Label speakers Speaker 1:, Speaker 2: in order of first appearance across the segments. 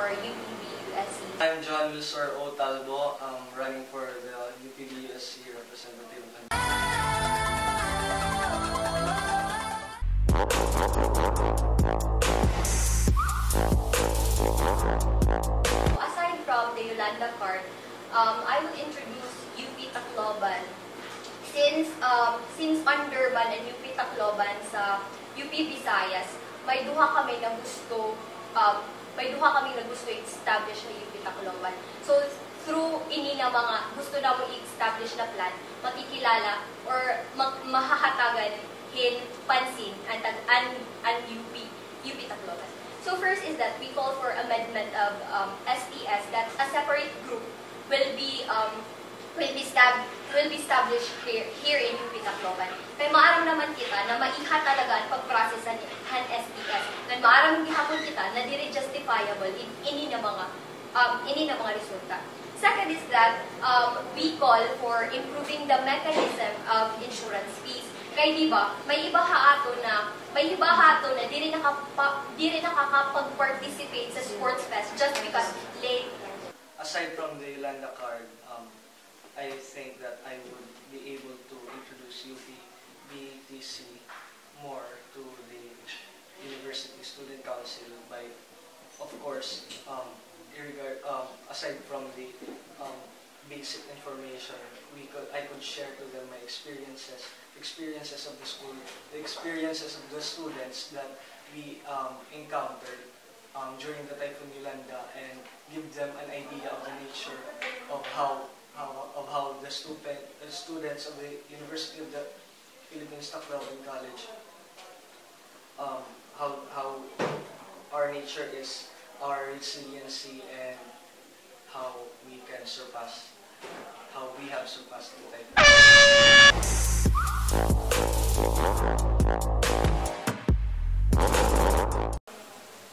Speaker 1: for UPB-USC?
Speaker 2: I'm John Wilsor O. Talbo. I'm running for the UPB-USC representative.
Speaker 1: Aside from the Yolanda card, I will introduce UP Tacloban. Since Underban and UP Tacloban sa UP Visayas, may duha kami na gusto i-establish na UP Tacloban. So through ini na mga gusto na mo i-establish na plan, makikilala or mahahatagan hin pansin ang UP Tacloban. So first is that we call for amendment of STS, that a separate group will be established here in UP Tacloban. Kaya maaram naman kita na maiha talaga ang pag-process ng STS. Kaya maaram gihapon kita na dire justifiable ini na mga resulta. Second is that we call for improving the mechanism of insurance fees. Kaya diba, may iba hato na dire nakakapag-participate sa sports fest just because late.
Speaker 2: Aside from the Yolanda card, I think that I would be able to introduce UP-BTC more to the University Student Council by, of course, aside from the basic information, I could share to them my experiences of the school, the experiences of the students that we encountered during the Typhoon Yolanda, and give them an idea of the nature of how the students of the University of the Philippines Tacloban College, how our nature is, our resiliency, and how we can surpass, how we have surpassed the typhoon.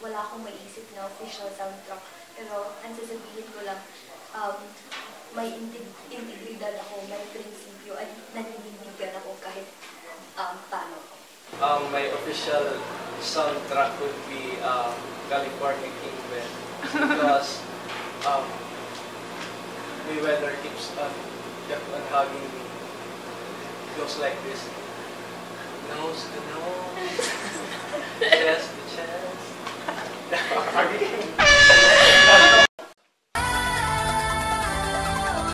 Speaker 1: Wala akong maisip na official soundtrack, pero ang sasabihin ko lang, may integridad ako, may prinsipyo, at naninindigan ako kahit paano.
Speaker 2: My official soundtrack would be California Kingdom, because Mayweather keeps on hugging me. It goes like this: nose to nose, chest to chest.